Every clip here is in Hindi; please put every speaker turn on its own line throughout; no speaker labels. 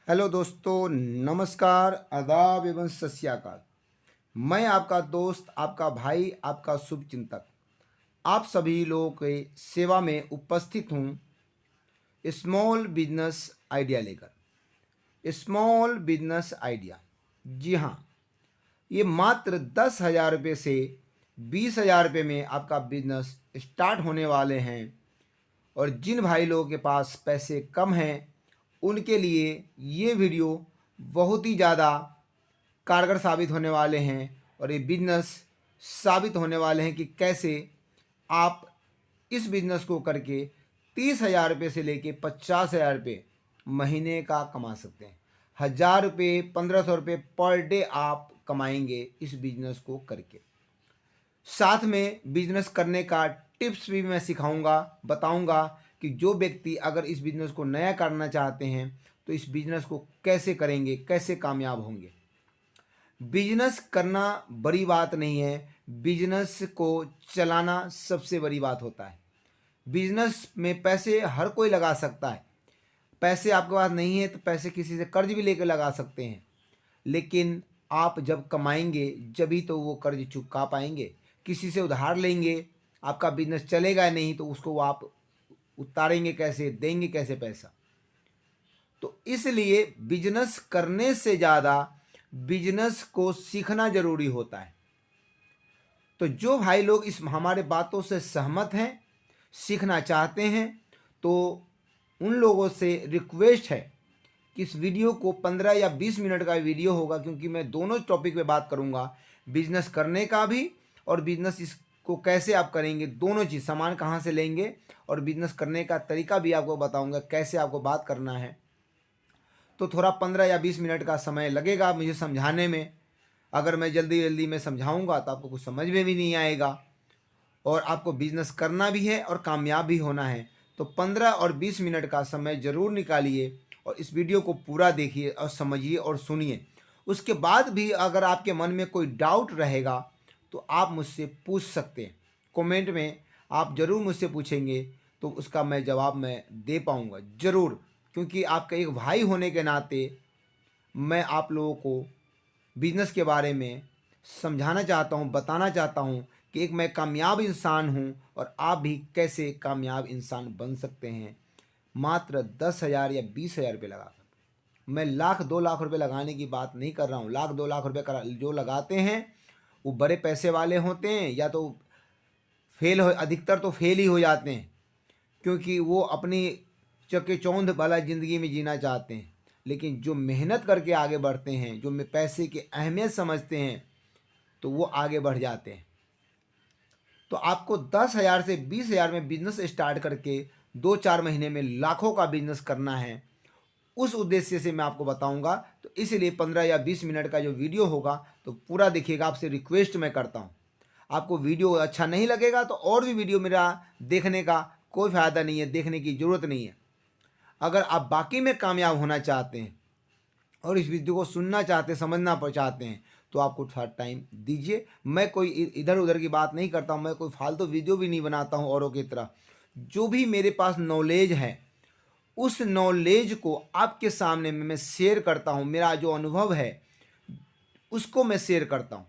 हेलो दोस्तों, नमस्कार, आदाब एवं सत श्री अकाल। मैं आपका दोस्त, आपका भाई, आपका शुभचिंतक आप सभी लोगों के सेवा में उपस्थित हूँ स्मॉल बिजनेस आइडिया लेकर। स्मॉल बिजनेस आइडिया, जी हाँ, ये मात्र 10,000 रुपये से 20,000 रुपये में आपका बिजनेस स्टार्ट होने वाले हैं। और जिन भाई लोगों के पास पैसे कम हैं उनके लिए ये वीडियो बहुत ही ज़्यादा कारगर साबित होने वाले हैं। और ये बिजनेस साबित होने वाले हैं कि कैसे आप इस बिजनेस को करके 30,000 रुपये से लेके 50,000 रुपये महीने का कमा सकते हैं। 1,000 रुपये, 1,500 रुपये पर डे आप कमाएंगे इस बिजनेस को करके। साथ में बिजनेस करने का टिप्स भी मैं सिखाऊंगा, बताऊंगा कि जो व्यक्ति अगर इस बिजनेस को नया करना चाहते हैं तो इस बिजनेस को कैसे करेंगे, कैसे कामयाब होंगे। बिजनेस करना बड़ी बात नहीं है, बिजनेस को चलाना सबसे बड़ी बात होता है। बिजनेस में पैसे हर कोई लगा सकता है। पैसे आपके पास नहीं है तो पैसे किसी से कर्ज भी लेकर लगा सकते हैं, लेकिन आप जब कमाएंगे जभी तो वो कर्ज चुका पाएंगे। किसी से उधार लेंगे, आपका बिजनेस चलेगा नहीं तो उसको आप उतारेंगे कैसे, देंगे कैसे पैसा। तो इसलिए बिजनेस करने से ज़्यादा बिजनेस को सीखना ज़रूरी होता है। तो जो भाई लोग इस हमारे बातों से सहमत हैं, सीखना चाहते हैं, तो उन लोगों से रिक्वेस्ट है कि इस वीडियो को 15 या 20 मिनट का वीडियो होगा, क्योंकि मैं दोनों टॉपिक पे बात करूंगा, बिजनेस करने का भी और बिजनेस इसको कैसे आप करेंगे, दोनों चीज़, सामान कहाँ से लेंगे और बिजनेस करने का तरीका भी आपको बताऊंगा, कैसे आपको बात करना है। तो थोड़ा 15 या 20 मिनट का समय लगेगा मुझे समझाने में। अगर मैं जल्दी जल्दी में समझाऊंगा तो आपको कुछ समझ में भी नहीं आएगा। और आपको बिजनेस करना भी है और कामयाब भी होना है, तो 15 और 20 मिनट का समय ज़रूर निकालिए और इस वीडियो को पूरा देखिए और समझिए और सुनिए। उसके बाद भी अगर आपके मन में कोई डाउट रहेगा तो आप मुझसे पूछ सकते हैं। कमेंट में आप ज़रूर मुझसे पूछेंगे तो उसका मैं जवाब मैं दे पाऊँगा ज़रूर, क्योंकि आपका एक भाई होने के नाते मैं आप लोगों को बिजनेस के बारे में समझाना चाहता हूँ, बताना चाहता हूँ कि एक मैं कामयाब इंसान हूँ और आप भी कैसे कामयाब इंसान बन सकते हैं मात्र 10,000 या 20,000 रुपये लगाकर। मैं लाख 2 लाख रुपए लगाने की बात नहीं कर रहा हूँ। लाख 2 लाख रुपए जो लगाते हैं वो बड़े पैसे वाले होते हैं, या तो फेल हो, अधिकतर तो फेल ही हो जाते हैं, क्योंकि वो अपनी चकेचौंध वाला ज़िंदगी में जीना चाहते हैं। लेकिन जो मेहनत करके आगे बढ़ते हैं, जो पैसे की अहमियत समझते हैं, तो वो आगे बढ़ जाते हैं। तो आपको 10,000 से 20,000 में बिजनेस स्टार्ट करके 2-4 महीने में लाखों का बिजनेस करना है, उस उद्देश्य से मैं आपको बताऊंगा। तो इसलिए 15 या 20 मिनट का जो वीडियो होगा तो पूरा देखिएगा, आपसे रिक्वेस्ट मैं करता हूं। आपको वीडियो अच्छा नहीं लगेगा तो और भी वीडियो मेरा देखने का कोई फ़ायदा नहीं है, देखने की ज़रूरत नहीं है। अगर आप बाकी में कामयाब होना चाहते हैं और इस वीडियो को सुनना चाहते हैं, समझना चाहते हैं, तो आपको थोड़ा टाइम दीजिए। मैं कोई इधर उधर की बात नहीं करता हूँ, मैं कोई फालतू वीडियो भी नहीं बनाता हूँ औरों की तरह। जो भी मेरे पास नॉलेज है उस नॉलेज को आपके सामने में मैं शेयर करता हूँ। मेरा जो अनुभव है उसको मैं शेयर करता हूँ।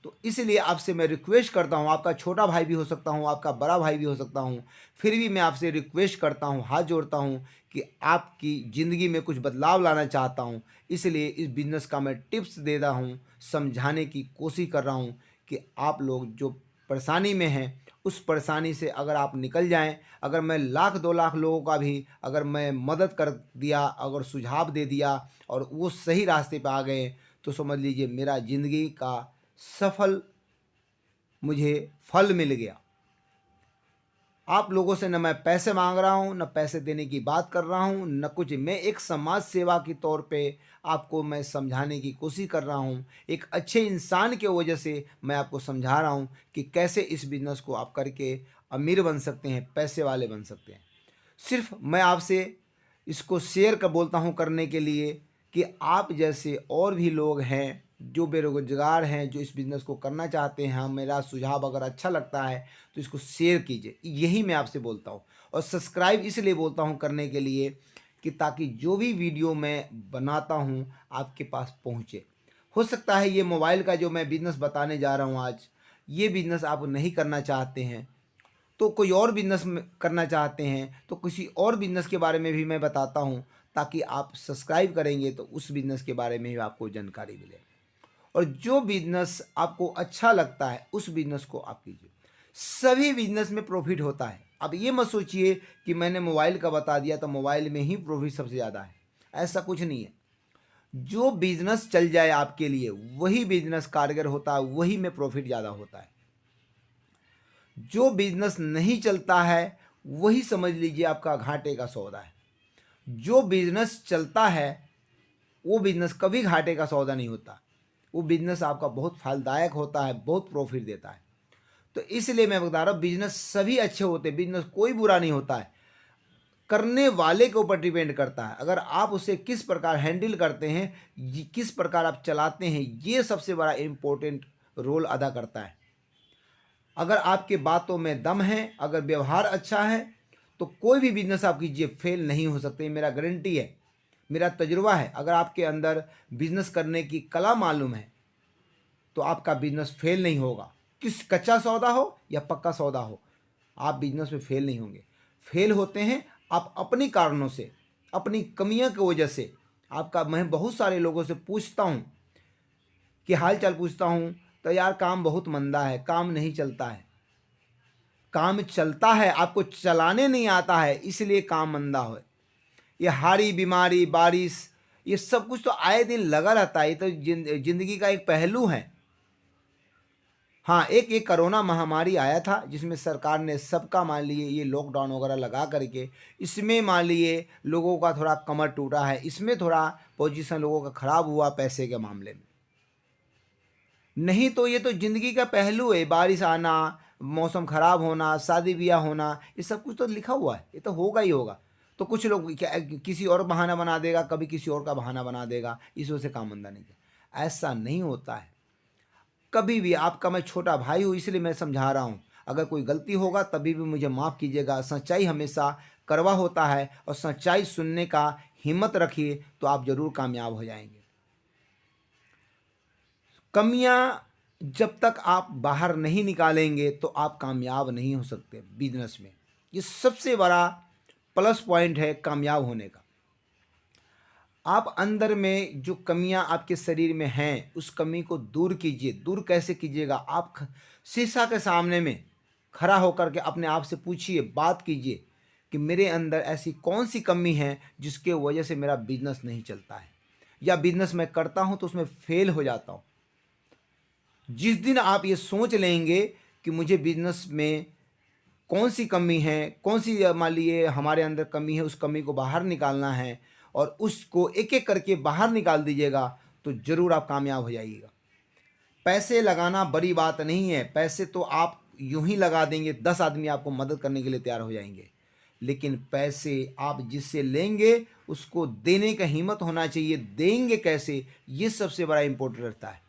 तो इसलिए आपसे मैं रिक्वेस्ट करता हूँ, आपका छोटा भाई भी हो सकता हूँ, आपका बड़ा भाई भी हो सकता हूँ, फिर भी मैं आपसे रिक्वेस्ट करता हूँ, हाथ जोड़ता हूँ कि आपकी ज़िंदगी में कुछ बदलाव लाना चाहता हूँ। इसलिए इस बिज़नेस का मैं टिप्स दे रहा हूँ, समझाने की कोशिश कर रहा हूँ कि आप लोग जो परेशानी में हैं उस परेशानी से अगर आप निकल जाएं। अगर मैं लाख 2 लाख लोगों का भी अगर मैं मदद कर दिया, अगर सुझाव दे दिया और वो सही रास्ते पे आ गए, तो समझ लीजिए मेरा ज़िंदगी का सफल मुझे फल मिल गया। आप लोगों से न मैं पैसे मांग रहा हूं, न पैसे देने की बात कर रहा हूं, न कुछ। मैं एक समाज सेवा के तौर पे आपको मैं समझाने की कोशिश कर रहा हूं। एक अच्छे इंसान की वजह से मैं आपको समझा रहा हूं कि कैसे इस बिज़नेस को आप करके अमीर बन सकते हैं, पैसे वाले बन सकते हैं। सिर्फ मैं आपसे इसको शेयर कर बोलता हूँ करने के लिए कि आप जैसे और भी लोग हैं जो बेरोजगार हैं, जो इस बिज़नेस को करना चाहते हैं, मेरा सुझाव अगर अच्छा लगता है तो इसको शेयर कीजिए, यही मैं आपसे बोलता हूँ। और सब्सक्राइब इसलिए बोलता हूँ करने के लिए कि ताकि जो भी वीडियो मैं बनाता हूँ आपके पास पहुँचे। हो सकता है ये मोबाइल का जो मैं बिज़नेस बताने जा रहा हूँ आज, ये बिज़नेस आप नहीं करना चाहते हैं, तो कोई और बिज़नेस करना चाहते हैं तो किसी और बिज़नेस के बारे में भी मैं बताता हूँ, ताकि आप सब्सक्राइब करेंगे तो उस बिज़नेस के बारे में भी आपको जानकारी मिले। और जो बिज़नेस आपको अच्छा लगता है उस बिज़नेस को आप कीजिए। सभी बिज़नेस में प्रॉफिट होता है। अब ये मत सोचिए कि मैंने मोबाइल का बता दिया तो मोबाइल में ही प्रॉफिट सबसे ज़्यादा है, ऐसा कुछ नहीं है। जो बिज़नेस चल जाए आपके लिए वही बिज़नेस कारगर होता है, वही में प्रॉफिट ज़्यादा होता है। जो बिज़नेस नहीं चलता है वही समझ लीजिए आपका घाटे का सौदा है। जो बिज़नेस चलता है वो बिज़नेस कभी घाटे का सौदा नहीं होता, वो बिज़नेस आपका बहुत फलदायक होता है, बहुत प्रॉफिट देता है। तो इसलिए मैं बता रहा हूँ बिज़नेस सभी अच्छे होते हैं, बिज़नेस कोई बुरा नहीं होता है, करने वाले के ऊपर डिपेंड करता है। अगर आप उसे किस प्रकार हैंडल करते हैं, किस प्रकार आप चलाते हैं, ये सबसे बड़ा इम्पोर्टेंट रोल अदा करता है। अगर आपके बातों में दम है, अगर व्यवहार अच्छा है, तो कोई भी बिज़नेस आप कीजिए फेल नहीं हो सकते, मेरा गारंटी है, मेरा तजुर्बा है। अगर आपके अंदर बिज़नेस करने की कला मालूम है तो आपका बिज़नेस फेल नहीं होगा। किस कच्चा सौदा हो या पक्का सौदा हो, आप बिज़नेस में फेल नहीं होंगे। फेल होते हैं आप अपनी कारणों से, अपनी कमियों की वजह से। आपका मैं बहुत सारे लोगों से पूछता हूँ कि हाल चाल पूछता हूँ तो यार काम बहुत मंदा है, काम नहीं चलता है। काम चलता है, आपको चलाने नहीं आता है, इसलिए काम मंदा हो। ये हारी बीमारी बारिश ये सब कुछ तो आए दिन लगा रहता है, ये तो जिंदगी का एक पहलू है। हाँ, एक कोरोना महामारी आया था जिसमें सरकार ने सबका मान लिए ये लॉकडाउन वगैरह लगा करके, इसमें मान लिए लोगों का थोड़ा कमर टूटा है, इसमें थोड़ा पोजीशन लोगों का ख़राब हुआ पैसे के मामले में। नहीं तो ये तो ज़िंदगी का पहलू है, बारिश आना, मौसम ख़राब होना, शादी ब्याह होना, ये सब कुछ तो लिखा हुआ है, ये तो होगा ही होगा। तो कुछ लोग किसी और बहाना बना देगा, कभी किसी और का बहाना बना देगा, इस वजह से काम धंधा नहीं किया। ऐसा नहीं होता है कभी भी। आपका मैं छोटा भाई हूँ इसलिए मैं समझा रहा हूँ, अगर कोई गलती होगा तभी भी मुझे माफ़ कीजिएगा। सच्चाई हमेशा कड़वा होता है और सच्चाई सुनने का हिम्मत रखिए तो आप ज़रूर कामयाब हो जाएंगे। कमियाँ जब तक आप बाहर नहीं निकालेंगे तो आप कामयाब नहीं हो सकते बिजनेस में। ये सबसे बड़ा प्लस पॉइंट है कामयाब होने का। आप अंदर में जो कमियां आपके शरीर में हैं उस कमी को दूर कीजिए। दूर कैसे कीजिएगा? आप शीशा के सामने में खड़ा होकर के अपने आप से पूछिए, बात कीजिए कि मेरे अंदर ऐसी कौन सी कमी है जिसके वजह से मेरा बिजनेस नहीं चलता है, या बिजनेस मैं करता हूं तो उसमें फेल हो जाता हूं। जिस दिन आप ये सोच लेंगे कि मुझे बिजनेस में कौन सी कमी है, कौन सी मान लीजिए हमारे अंदर कमी है, उस कमी को बाहर निकालना है और उसको एक एक करके बाहर निकाल दीजिएगा तो ज़रूर आप कामयाब हो जाइएगा। पैसे लगाना बड़ी बात नहीं है, पैसे तो आप यूं ही लगा देंगे, 10 आदमी आपको मदद करने के लिए तैयार हो जाएंगे। लेकिन पैसे आप जिससे लेंगे उसको देने का हिम्मत होना चाहिए। देंगे कैसे, ये सबसे बड़ा इम्पोर्टेंट रहता है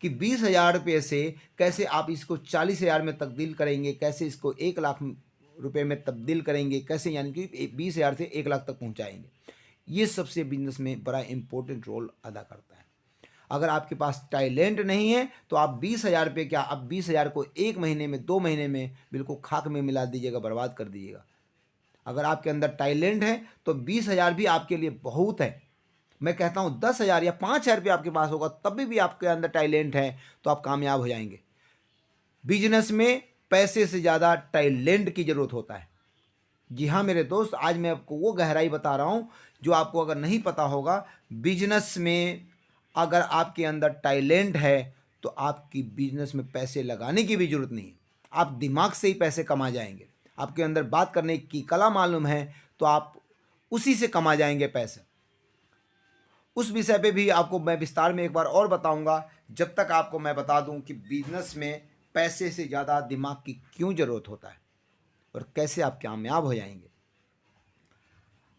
कि 20,000 रुपये से कैसे आप इसको 40,000 में तब्दील करेंगे, कैसे इसको 1 लाख रुपये में तब्दील करेंगे, कैसे यानी कि 20,000 से 1 लाख तक पहुंचाएंगे। ये सबसे बिजनेस में बड़ा इम्पोर्टेंट रोल अदा करता है। अगर आपके पास टैलेंट नहीं है तो आप 20,000 रुपये क्या, आप 20,000 को 1 महीने में 2 महीने में बिल्कुल खाक में मिला दीजिएगा, बर्बाद कर दीजिएगा। अगर आपके अंदर टैलेंट है तो 20,000 भी आपके लिए बहुत है। मैं कहता हूँ 10,000 या 5,000 रुपये आपके पास होगा तभी भी आपके अंदर टैलेंट है तो आप कामयाब हो जाएंगे। बिजनेस में पैसे से ज़्यादा टैलेंट की ज़रूरत होता है। जी हाँ मेरे दोस्त, आज मैं आपको वो गहराई बता रहा हूँ जो आपको अगर नहीं पता होगा। बिजनेस में अगर आपके अंदर टैलेंट है तो आपकी बिजनेस में पैसे लगाने की भी ज़रूरत नहीं है, आप दिमाग से ही पैसे कमा जाएंगे। आपके अंदर बात करने की कला मालूम है तो आप उसी से कमा जाएंगे पैसे। उस विषय पे भी आपको मैं विस्तार में एक बार और बताऊंगा, जब तक आपको मैं बता दूं कि बिजनेस में पैसे से ज़्यादा दिमाग की क्यों ज़रूरत होता है और कैसे आप कामयाब हो जाएंगे।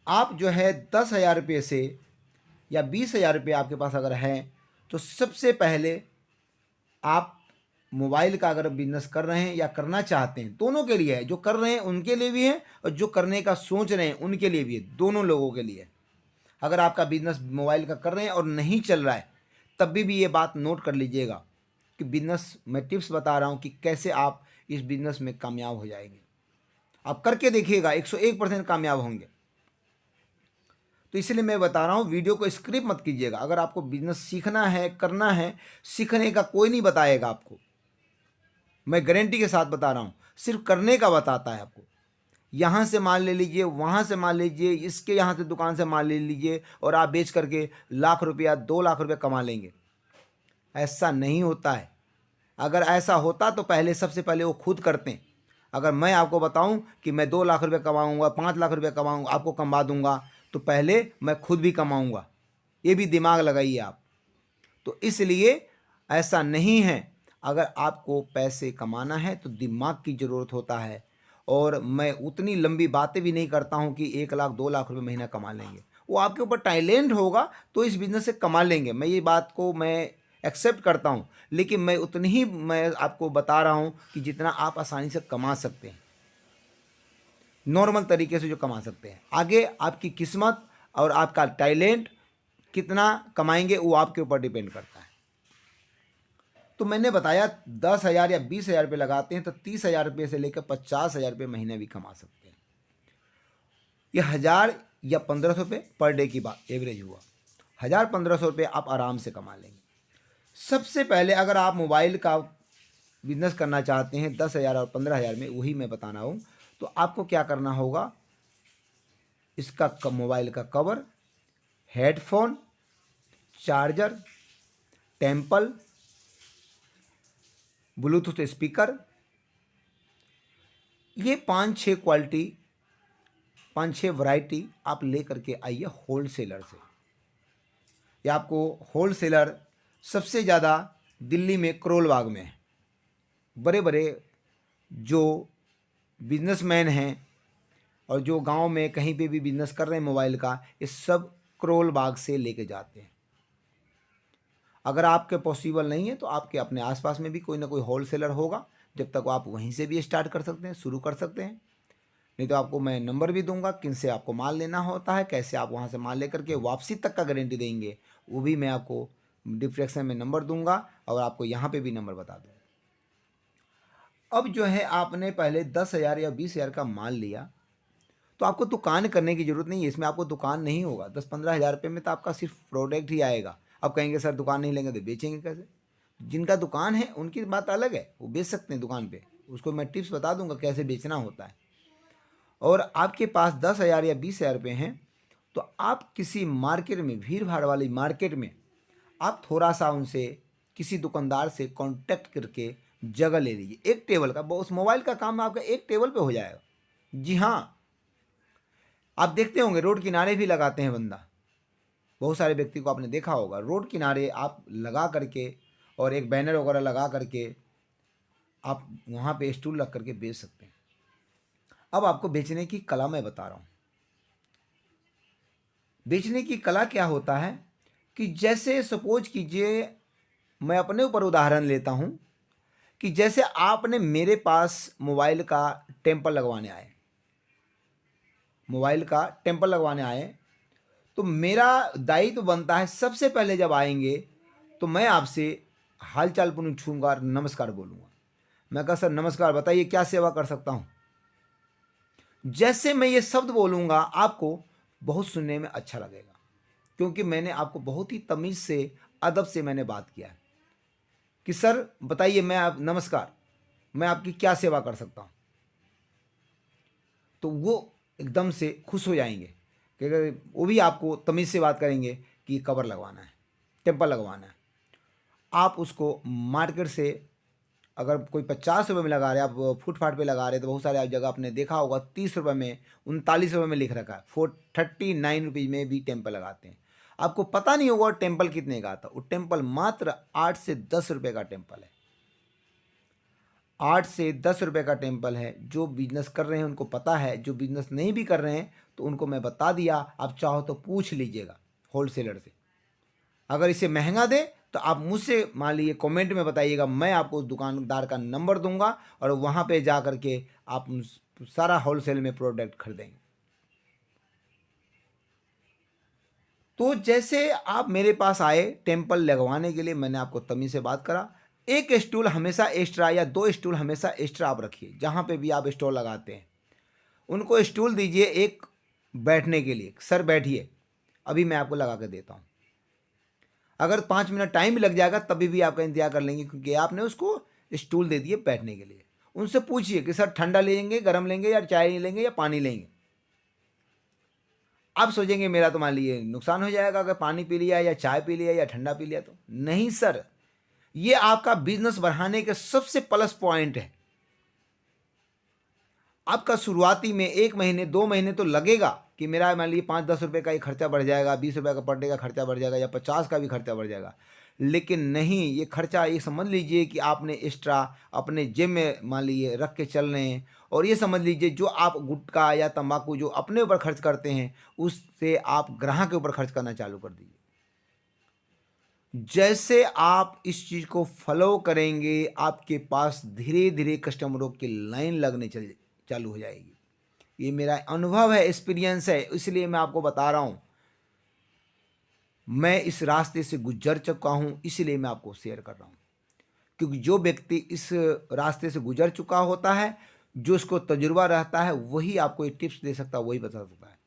आप जो है 10,000 रुपये से या 20,000 रुपये आपके पास अगर है तो सबसे पहले आप मोबाइल का अगर बिजनेस कर रहे हैं या करना चाहते हैं, दोनों के लिए है। जो कर रहे हैं उनके लिए भी है और जो करने का सोच रहे हैं उनके लिए भी है, दोनों लोगों के लिए। अगर आपका बिजनेस मोबाइल का कर रहे हैं और नहीं चल रहा है, तब भी ये बात नोट कर लीजिएगा कि बिजनेस मैं टिप्स बता रहा हूँ कि कैसे आप इस बिजनेस में कामयाब हो जाएंगे। आप करके देखिएगा, 101% कामयाब होंगे। तो इसलिए मैं बता रहा हूँ, वीडियो को स्क्रिप्ट मत कीजिएगा। अगर आपको बिजनेस सीखना है, करना है, सीखने का कोई नहीं बताएगा आपको, मैं गारंटी के साथ बता रहा हूँ, सिर्फ करने का बताता है आपको। यहाँ से माल ले लीजिए, वहाँ से माल लीजिए, इसके यहाँ से दुकान से माल ले लीजिए और आप बेच करके लाख रुपया 2 लाख रुपया कमा लेंगे। ऐसा नहीं होता है। अगर ऐसा होता तो पहले सबसे पहले वो खुद करते हैं। अगर मैं आपको बताऊं कि मैं 2 लाख रुपये कमाऊंगा, 5 लाख रुपये कमाऊंगा, आपको कमा दूंगा, तो पहले मैं खुद भी कमाऊंगा। ये भी दिमाग लगाइए आप। तो इसलिए ऐसा नहीं है। अगर आपको पैसे कमाना है तो दिमाग की ज़रूरत होता है। और मैं उतनी लंबी बातें भी नहीं करता हूं कि 1 लाख 2 लाख रुपये महीना कमा लेंगे। वो आपके ऊपर टैलेंट होगा तो इस बिज़नेस से कमा लेंगे, मैं ये बात को मैं एक्सेप्ट करता हूं। लेकिन मैं उतनी ही मैं आपको बता रहा हूं कि जितना आप आसानी से कमा सकते हैं, नॉर्मल तरीके से जो कमा सकते हैं। आगे आपकी किस्मत और आपका टैलेंट कितना कमाएंगे वो आपके ऊपर डिपेंड करता है। तो मैंने बताया 10,000 या 20,000 रुपये लगाते हैं तो 30,000 रुपये से लेकर 50,000 रुपये महीने भी कमा सकते हैं। ये 1,000 या 1,500 रुपये पर डे की बात एवरेज हुआ। 1,000-1,500 रुपये आप आराम से कमा लेंगे। सबसे पहले अगर आप मोबाइल का बिजनेस करना चाहते हैं 10,000 और 15,000 में, वही मैं बता रहा हूँ, तो आपको क्या करना होगा, इसका मोबाइल का cover, headphone, charger, temple, Bluetooth speaker, ये 5-6 क्वालिटी, 5-6 वैरायटी आप ले करके आइए होलसेलर से। या आपको होलसेलर सबसे ज़्यादा दिल्ली में करोल बाग में है। बड़े बड़े जो बिजनेसमैन हैं और जो गांव में कहीं पे भी बिजनेस कर रहे हैं मोबाइल का, ये सब करोल बाग से लेके जाते हैं। अगर आपके पॉसिबल नहीं है तो आपके अपने आसपास में भी कोई ना कोई होलसेलर होगा, जब तक आप वहीं से भी स्टार्ट कर सकते हैं, शुरू कर सकते हैं। नहीं तो आपको मैं नंबर भी दूंगा किन से आपको माल लेना होता है, कैसे आप वहाँ से माल लेकर के वापसी तक का गारंटी देंगे, वो भी मैं आपको डिस्क्रिप्शन में नंबर दूंगा और आपको यहाँ पे भी नंबर बता दूँगा। अब जो है आपने पहले 10,000 या 20,000 का माल लिया तो आपको दुकान करने की ज़रूरत नहीं है। इसमें आपको दुकान नहीं होगा। 10-15 हज़ार रुपये में तो आपका सिर्फ प्रोडक्ट ही आएगा। अब कहेंगे सर दुकान नहीं लेंगे तो बेचेंगे कैसे? जिनका दुकान है उनकी बात अलग है, वो बेच सकते हैं दुकान पे, उसको मैं टिप्स बता दूंगा कैसे बेचना होता है। और आपके पास 10,000 या 20,000 रुपये हैं तो आप किसी मार्केट में, भीड़ भाड़ वाली मार्केट में, आप थोड़ा सा उनसे, किसी दुकानदार से कांटेक्ट करके जगह ले लीजिए। एक टेबल का, उस मोबाइल का काम आपका एक टेबल पे हो जाएगा। जी हाँ, आप देखते होंगे रोड किनारे भी लगाते हैं बंदा। बहुत सारे व्यक्ति को आपने देखा होगा, रोड किनारे आप लगा करके और एक बैनर वगैरह लगा करके आप वहाँ पे स्टूल रख करके बेच सकते हैं। अब आपको बेचने की कला मैं बता रहा हूँ। बेचने की कला क्या होता है कि जैसे सपोज कीजिए, मैं अपने ऊपर उदाहरण लेता हूँ कि जैसे आपने मेरे पास मोबाइल का टेम्पर लगवाने आए, मोबाइल का टेम्पर लगवाने आए, तो मेरा दायित्व बनता है सबसे पहले जब आएंगे तो मैं आपसे हालचाल पूछूंगा, नमस्कार बोलूँगा। मैं कहा सर नमस्कार, बताइए क्या सेवा कर सकता हूँ। जैसे मैं ये शब्द बोलूँगा आपको बहुत सुनने में अच्छा लगेगा, क्योंकि मैंने आपको बहुत ही तमीज़ से, अदब से मैंने बात किया है कि सर बताइए, नमस्कार, मैं आपकी क्या सेवा कर सकता हूँ। तो वो एकदम से खुश हो जाएंगे कि वो भी आपको तमीज़ से बात करेंगे कि कवर लगवाना है, टेम्पर लगवाना है। आप उसको मार्केट से अगर कोई 50 रुपये में लगा रहे, आप फुटपाथ पे लगा रहे, तो बहुत सारे आप जगह आपने देखा होगा 30 रुपये में, 39 रुपये में लिख रखा है, 39 रुपीज़ में भी टेम्पल लगाते हैं। आपको पता नहीं होगा टेम्पल कितने का आता। वो टेम्पल मात्र 8 से 10 रुपये का टेम्पल है। 8 से 10 रुपये का टेम्पल है। जो बिजनेस कर रहे हैं उनको पता है, जो बिजनेस नहीं भी कर रहे हैं तो उनको मैं बता दिया। आप चाहो तो पूछ लीजिएगा होलसेलर से, अगर इसे महंगा दे तो आप मुझसे मान लीजिए कमेंट में बताइएगा, मैं आपको उस दुकानदार का नंबर दूंगा और वहाँ पे जा कर के आप सारा होलसेल में प्रोडक्ट खरीदेंगे। तो जैसे आप मेरे पास आए टेम्पल लगवाने के लिए, मैंने आपको तमीज़ से बात करा, एक स्टूल हमेशा एक्स्ट्रा या 2 स्टूल हमेशा एक्स्ट्रा आप रखिए। जहाँ पे भी आप स्टॉल लगाते हैं उनको स्टूल दीजिए एक बैठने के लिए। सर बैठिए, अभी मैं आपको लगा के देता हूँ। अगर 5 मिनट टाइम भी लग जाएगा तभी भी आपका इंतजार कर लेंगे, क्योंकि आपने उसको स्टूल दे दिए बैठने के लिए। उनसे पूछिए कि सर ठंडा लेंगे, गर्म लेंगे, या चाय लेंगे, या पानी लेंगे। आप सोचेंगे मेरा तो मान लीजिए नुकसान हो जाएगा अगर पानी पी लिया या चाय पी लिया या ठंडा पी लिया तो। नहीं सर, ये आपका बिजनेस बढ़ाने के सबसे प्लस पॉइंट है। आपका शुरुआती में 1 महीने 2 महीने तो लगेगा कि मेरा मान लीजिए 5-10 रुपये का ही खर्चा बढ़ जाएगा, 20 रुपये का पर डे का खर्चा बढ़ जाएगा, या 50 का भी खर्चा बढ़ जाएगा। लेकिन नहीं, ये खर्चा ये समझ लीजिए कि आपने एक्स्ट्रा अपने जेब में मान लीजिए रख के चल रहे हैं। और ये समझ लीजिए जो आप गुटखा या तंबाकू जो अपने ऊपर खर्च करते हैं, उससे आप ग्राहक के ऊपर खर्च करना चालू कर दीजिए। जैसे आप इस चीज़ को फॉलो करेंगे, आपके पास धीरे धीरे कस्टमरों की लाइन लगने चालू हो जाएगी। ये मेरा अनुभव है, एक्सपीरियंस है, इसलिए मैं आपको बता रहा हूँ। मैं इस रास्ते से गुजर चुका हूँ, इसलिए मैं आपको शेयर कर रहा हूँ। क्योंकि जो व्यक्ति इस रास्ते से गुजर चुका होता है, जो उसको तजुर्बा रहता है, वही आपको ये टिप्स दे सकता है, वही बता सकता है।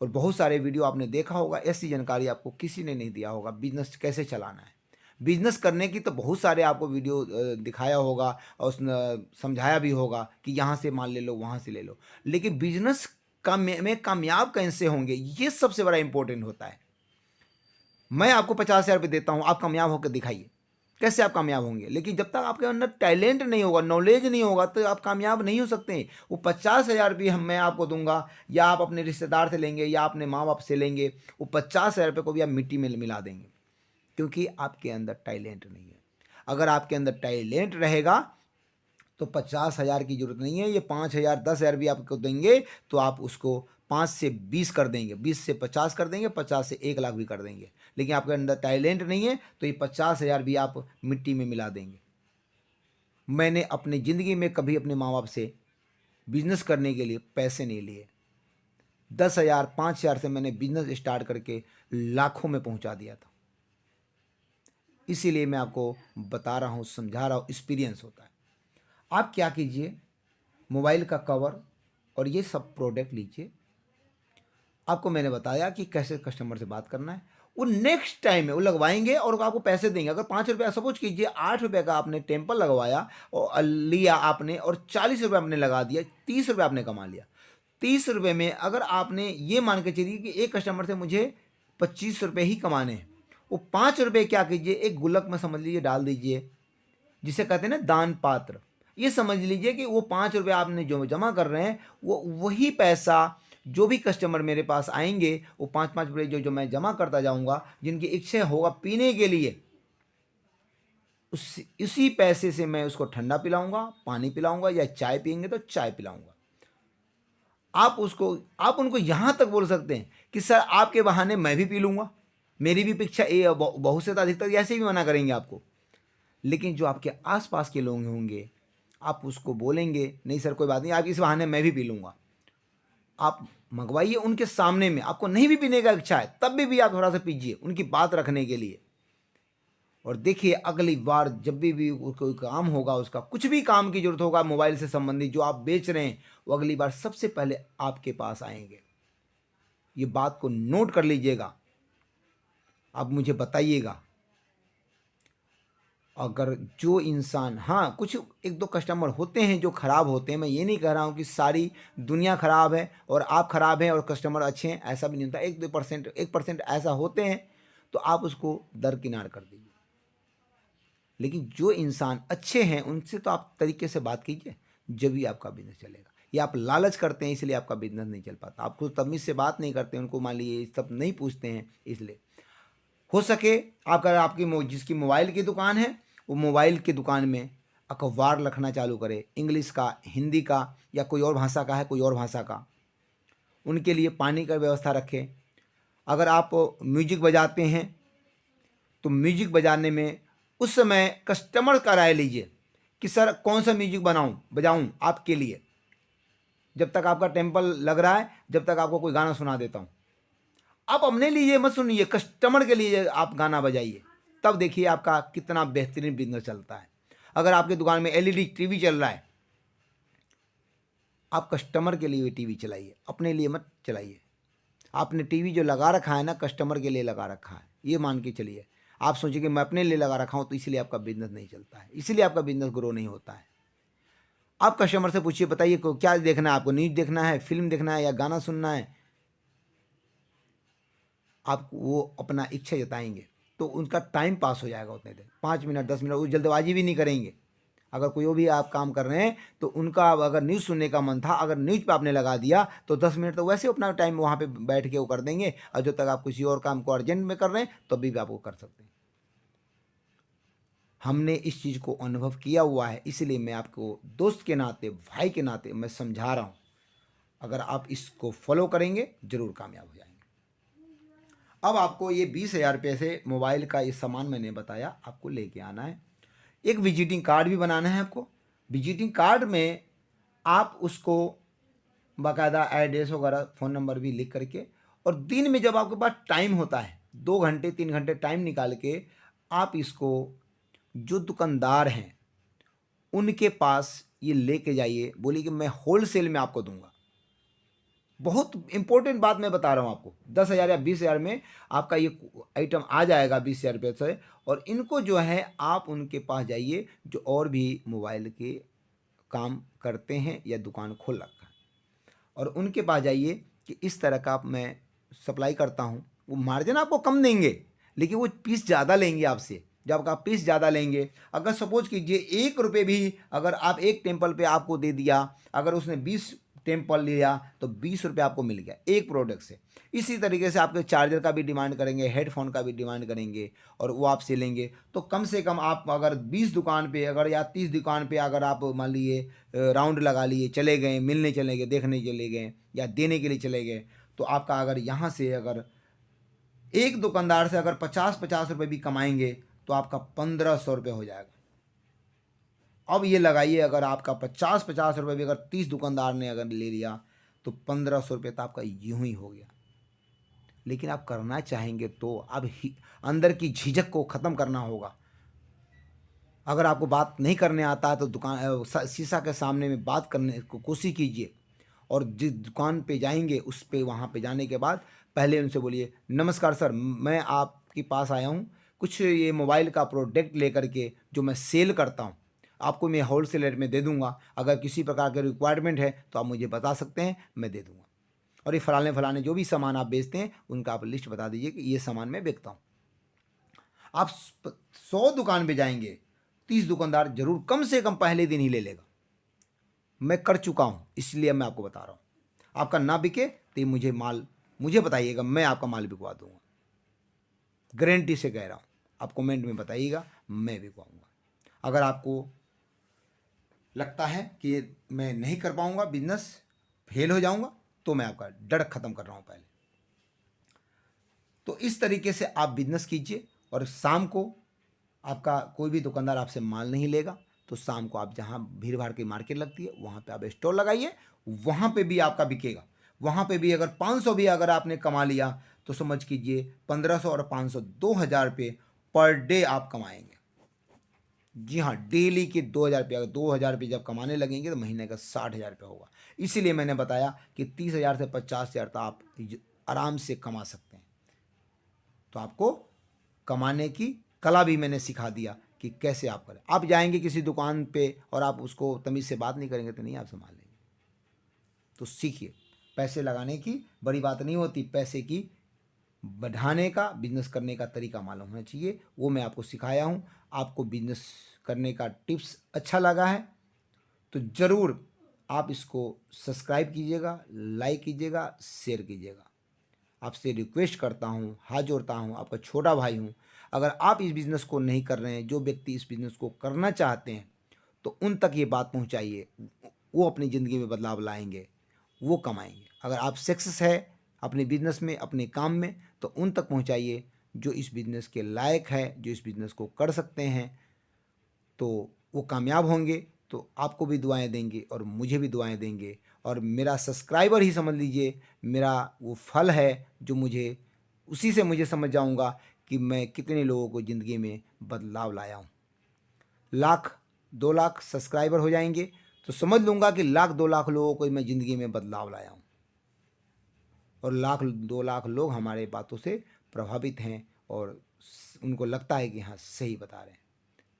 और बहुत सारे वीडियो आपने देखा होगा, ऐसी जानकारी आपको किसी ने नहीं दिया होगा। बिजनेस कैसे चलाना है, बिजनेस करने की तो बहुत सारे आपको वीडियो दिखाया होगा और उसने समझाया भी होगा कि यहाँ से माल ले लो, वहाँ से ले लो। लेकिन बिजनेस का में कामयाब कैसे होंगे, ये सबसे बड़ा इंपॉर्टेंट होता है। मैं आपको 50,000 रुपये देता हूँ, आप कामयाब होकर दिखाइए, कैसे आप कामयाब होंगे। लेकिन जब तक आपके अंदर टैलेंट नहीं होगा, नॉलेज नहीं होगा, तो आप कामयाब नहीं हो सकते। वो 50,000 रुपये मैं आपको दूंगा, या आप अपने रिश्तेदार से लेंगे, या अपने माँ बाप से लेंगे, वो 50,000 रुपये को भी आप मिट्टी में मिला देंगे, क्योंकि आपके अंदर टैलेंट नहीं है। अगर आपके अंदर टैलेंट रहेगा तो 50,000 की जरूरत नहीं है। ये 5,000 10,000 भी आपको देंगे तो आप उसको 5 से 20 कर देंगे, 20 से 50 कर देंगे, 50 से 1 लाख भी कर देंगे। लेकिन आपके अंदर टैलेंट नहीं है तो ये 50,000 भी आप मिट्टी में मिला देंगे। मैंने अपनी ज़िंदगी में कभी अपने माँ बाप से बिजनेस करने के लिए पैसे नहीं लिए। 10,000 5,000 से मैंने बिजनेस स्टार्ट करके लाखों में पहुंचा दिया था। इसीलिए मैं आपको बता रहा हूँ, समझा रहा हूँ, एक्सपीरियंस होता है। आप क्या कीजिए, मोबाइल का कवर और ये सब प्रोडक्ट लीजिए। आपको मैंने बताया कि कैसे कस्टमर से बात करना है। वो नेक्स्ट टाइम में वो लगवाएंगे और आपको पैसे देंगे। अगर 5 रुपया, सपोज कीजिए 8 रुपये का आपने टेम्पल लगवाया और लिया आपने, और 40 रुपये आपने लगा दिया, 30 रुपये आपने कमा लिया। 30 रुपये में अगर आपने ये मान के चलिए कि एक कस्टमर से मुझे 25 रुपये ही कमाने हैं, वो 5 रुपये क्या कीजिए, एक गुल्लक में समझ लीजिए डाल दीजिए, जिसे कहते हैं ना दान पात्र। ये समझ लीजिए कि वो 5 रुपये आपने जो जमा कर रहे हैं, वो वही पैसा जो भी कस्टमर मेरे पास आएंगे, वो 5-5 रुपये जो मैं जमा करता जाऊंगा, जिनकी इच्छा होगा पीने के लिए, उसी पैसे से मैं उसको ठंडा पिलाऊंगा, पानी पिलाऊंगा, या चाय पियेंगे तो चाय पिलाऊंगा। आप उनको यहां तक बोल सकते हैं कि सर आपके बहाने मैं भी पी लूंगा, मेरी भी इच्छा, बहुत से तो अधिकतर ऐसे भी मना करेंगे आपको। लेकिन जो आपके आसपास के लोग होंगे, आप उसको बोलेंगे नहीं सर कोई बात नहीं, आप इस बहाने मैं भी पी लूँगा। आप मंगवाइए उनके सामने में। आपको नहीं भी पीने का इच्छा है तब भी आप थोड़ा सा पीजिए, उनकी बात रखने के लिए। और देखिए अगली बार जब भी कोई काम होगा, उसका कुछ भी काम की जरूरत होगा मोबाइल से संबंधित जो आप बेच रहे हैं, वो अगली बार सबसे पहले आपके पास आएंगे। ये बात को नोट कर लीजिएगा, आप मुझे बताइएगा। अगर जो इंसान, हाँ कुछ 1-2 कस्टमर होते हैं जो ख़राब होते हैं, मैं ये नहीं कह रहा हूँ कि सारी दुनिया ख़राब है और आप ख़राब हैं और कस्टमर अच्छे हैं, ऐसा भी नहीं होता। 1% ऐसा होते हैं तो आप उसको दरकिनार कर दीजिए। लेकिन जो इंसान अच्छे हैं उनसे तो आप तरीके से बात कीजिए, जब भी आपका बिजनेस चलेगा। ये आप लालच करते हैं इसलिए आपका बिजनेस नहीं चल पाता। आप खुद तमीज़ से बात नहीं करते, उनको मान लीजिए सब नहीं पूछते हैं। इसलिए हो सके आपकी जिसकी मोबाइल की दुकान है, वो मोबाइल की दुकान में अखबार रखना चालू करे, इंग्लिश का, हिंदी का, या कोई और भाषा का है, कोई और भाषा का। उनके लिए पानी का व्यवस्था रखें। अगर आप म्यूजिक बजाते हैं तो म्यूजिक बजाने में उस समय कस्टमर का राय लीजिए कि सर कौन सा म्यूजिक बजाऊं आपके लिए। जब तक आपका टेम्पल लग रहा है, जब तक आपको कोई गाना सुना देता हूँ। आप अपने लिए मत सुनिए, कस्टमर के लिए आप गाना बजाइए, तब देखिए आपका कितना बेहतरीन बिजनेस चलता है। अगर आपकी दुकान में एलईडी टीवी चल रहा है, आप कस्टमर के लिए टीवी चलाइए, अपने लिए मत चलाइए। आपने टीवी जो लगा रखा है ना, कस्टमर के लिए लगा रखा है, ये मान के चलिए। आप सोचिए कि मैं अपने लिए लगा रखा हूँ, तो इसलिए आपका बिजनेस नहीं चलता है, इसलिए आपका बिजनेस ग्रो नहीं होता है। आप कस्टमर से पूछिए, बताइए को क्या देखना है आपको, न्यूज़ देखना है, फिल्म देखना है या गाना सुनना है। आप वो अपना इच्छा जताएंगे तो उनका टाइम पास हो जाएगा उतने देर, 5 मिनट 10 मिनट, वो जल्दबाजी भी नहीं करेंगे। अगर कोई भी आप काम कर रहे हैं तो उनका अगर न्यूज़ सुनने का मन था, अगर न्यूज़ पे आपने लगा दिया तो 10 मिनट तो वैसे अपना टाइम वहाँ पे बैठ के वो कर देंगे, और जब तक आप किसी और काम को अर्जेंट में कर रहे हैं तो भी आप वो कर सकते हैं। हमने इस चीज़ को अनुभव किया हुआ है, इसलिए मैं आपको दोस्त के नाते, भाई के नाते मैं समझा रहा हूँ। अगर आप इसको फॉलो करेंगे जरूर कामयाब हो जाएंगे। अब आपको ये 20,000 रुपये से मोबाइल का ये सामान मैंने बताया, आपको लेके आना है। एक विजिटिंग कार्ड भी बनाना है आपको। विजिटिंग कार्ड में आप उसको बाकायदा एड्रेस वगैरह फ़ोन नंबर भी लिख करके, और दिन में जब आपके पास टाइम होता है 2 घंटे 3 घंटे टाइम निकाल के, आप इसको जो दुकानदार हैं उनके पास ये लेके जाइए, बोलिए कि मैं होलसेल में आपको दूंगा। बहुत इंपॉर्टेंट बात मैं बता रहा हूँ आपको, 10,000 या 20,000 में आपका ये आइटम आ जाएगा 20,000 रुपये से। और इनको जो है आप उनके पास जाइए जो और भी मोबाइल के काम करते हैं या दुकान खोल रखा है, और उनके पास जाइए कि इस तरह का मैं सप्लाई करता हूँ। वो मार्जिन आपको कम देंगे, लेकिन वो पीस ज़्यादा लेंगे आपसे। जब आप पीस ज़्यादा लेंगे, अगर सपोज कीजिए 1 रुपये भी अगर आप एक टेम्पल पे आपको दे दिया, अगर उसने 20 टेम्पल लिया तो 20 रुपये आपको मिल गया एक प्रोडक्ट से। इसी तरीके से आपके चार्जर का भी डिमांड करेंगे, हेडफोन का भी डिमांड करेंगे, और वो आपसे लेंगे। तो कम से कम आप अगर 20 दुकान पे अगर या 30 दुकान पे अगर आप मान लिए राउंड लगा लिए, चले गए, मिलने चले गए, देखने चले गए या देने के लिए चले गए, तो आपका अगर यहाँ से अगर एक दुकानदार से अगर 50-50 रुपये भी कमाएंगे तो आपका 1,500 रुपये हो जाएगा। अब ये लगाइए, अगर आपका 50-50 रुपये भी अगर 30 दुकानदार ने अगर ले लिया तो 1,500 रुपये तो आपका यूं ही हो गया। लेकिन आप करना चाहेंगे तो अब अंदर की झिझक को ख़त्म करना होगा। अगर आपको बात नहीं करने आता है तो दुकान शीशा के सामने में बात करने को कोशिश कीजिए, और जिस दुकान पे जाएंगे उस पे वहाँ पे जाने के बाद पहले उनसे बोलिए, नमस्कार सर, मैं आपके पास आया हूँ कुछ ये मोबाइल का प्रोडक्ट लेकर के जो मैं सेल करता हूँ, आपको मैं होलसेल रेट में दे दूँगा। अगर किसी प्रकार के रिक्वायरमेंट है तो आप मुझे बता सकते हैं, मैं दे दूँगा। और ये फलाने फलाने जो भी सामान आप बेचते हैं उनका आप लिस्ट बता दीजिए कि ये सामान मैं बेचता हूँ। आप 100 दुकान पे जाएंगे, 30 दुकानदार जरूर कम से कम पहले दिन ही ले लेगा। मैं कर चुका हूँ, इसलिए मैं आपको बता रहा हूँ। आपका ना बिके तो ये मुझे बताइएगा, मैं आपका माल बिकवा दूंगा, गारंटी से कह रहा हूँ। आप कमेंट में बताइएगा, मैं बिकवाऊंगा। अगर आपको लगता है कि मैं नहीं कर पाऊंगा, बिजनेस फेल हो जाऊंगा, तो मैं आपका डर खत्म कर रहा हूँ पहले। तो इस तरीके से आप बिजनेस कीजिए, और शाम को आपका कोई भी दुकानदार आपसे माल नहीं लेगा तो शाम को आप जहाँ भीड़ भाड़ की मार्केट लगती है वहाँ पे आप स्टॉल लगाइए, वहाँ पे भी आपका बिकेगा। वहाँ पे भी अगर 500 भी अगर आपने कमा लिया तो समझ कीजिए 1,500 और 500 2,000 रुपये पर डे आप कमाएंगे। जी हाँ, डेली के 2,000 रुपये, अगर 2,000 रुपये जब कमाने लगेंगे तो महीने का 60,000 रुपये होगा। इसीलिए मैंने बताया कि 30,000 से 50,000 तक आप आराम से कमा सकते हैं। तो आपको कमाने की कला भी मैंने सिखा दिया कि कैसे आप करें। आप जाएंगे किसी दुकान पे और आप उसको तमीज़ से बात नहीं करेंगे तो नहीं आप संभाल लेंगे। तो सीखिए, पैसे लगाने की बड़ी बात नहीं होती, पैसे की बढ़ाने का, बिजनेस करने का तरीका मालूम होना चाहिए, वो मैं आपको सिखाया हूँ। आपको बिजनेस करने का टिप्स अच्छा लगा है तो ज़रूर आप इसको सब्सक्राइब कीजिएगा, लाइक कीजिएगा, शेयर कीजिएगा। आपसे रिक्वेस्ट करता हूँ, हाथ जोड़ता हूँ, आपका छोटा भाई हूँ। अगर आप इस बिज़नेस को नहीं कर रहे हैं, जो व्यक्ति इस बिज़नेस को करना चाहते हैं, तो उन तक ये बात पहुँचाइए। वो अपनी ज़िंदगी में बदलाव लाएंगे, वो कमाएंगे। अगर आप सक्सेस है अपने बिज़नेस में, अपने काम में, तो उन तक पहुँचाइए जो इस बिज़नेस के लायक है, जो इस बिज़नेस को कर सकते हैं, तो वो कामयाब होंगे। तो आपको भी दुआएं देंगे और मुझे भी दुआएं देंगे। और मेरा सब्सक्राइबर ही समझ लीजिए मेरा वो फल है जो मुझे उसी से मुझे समझ जाऊंगा कि मैं कितने लोगों को ज़िंदगी में बदलाव लाया हूँ। लाख 2 लाख सब्सक्राइबर हो जाएंगे तो समझ लूँगा कि लाख 2 लाख लोगों को मैं ज़िंदगी में बदलाव लाया हूँ, और लाख 2 लाख लोग हमारे बातों से प्रभावित हैं और उनको लगता है कि हाँ सही बता रहे हैं।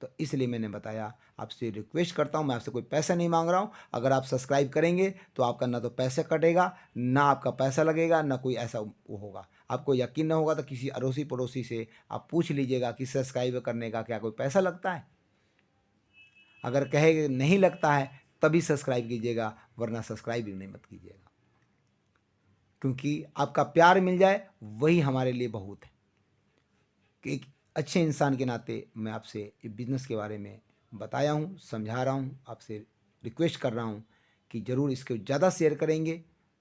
तो इसलिए मैंने बताया, आपसे रिक्वेस्ट करता हूँ, मैं आपसे कोई पैसा नहीं मांग रहा हूँ। अगर आप सब्सक्राइब करेंगे तो आपका ना तो पैसा कटेगा, ना आपका पैसा लगेगा, ना कोई ऐसा वो होगा। आपको यकीन ना होगा तो किसी अड़ोसी पड़ोसी से आप पूछ लीजिएगा कि सब्सक्राइब करने का क्या कोई पैसा लगता है। अगर कहे नहीं लगता है तभी सब्सक्राइब कीजिएगा, वरना सब्सक्राइब भी नहीं मत कीजिएगा, क्योंकि आपका प्यार मिल जाए वही हमारे लिए बहुत है। कि एक अच्छे इंसान के नाते मैं आपसे बिजनेस के बारे में बताया हूँ, समझा रहा हूँ, आपसे रिक्वेस्ट कर रहा हूँ कि ज़रूर इसको ज़्यादा शेयर करेंगे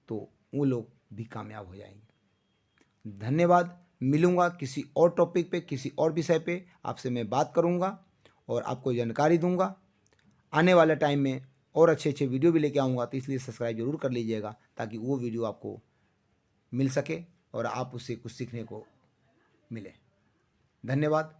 तो वो लोग भी कामयाब हो जाएंगे। धन्यवाद। मिलूँगा किसी और टॉपिक पे, किसी और विषय पे आपसे मैं बात करूँगा और आपको जानकारी दूँगा। आने वाले टाइम में और अच्छे अच्छे वीडियो भी लेके आऊँगा, तो इसलिए सब्सक्राइब ज़रूर कर लीजिएगा ताकि वो वीडियो आपको मिल सके और आप उससे कुछ सीखने को मिले। धन्यवाद।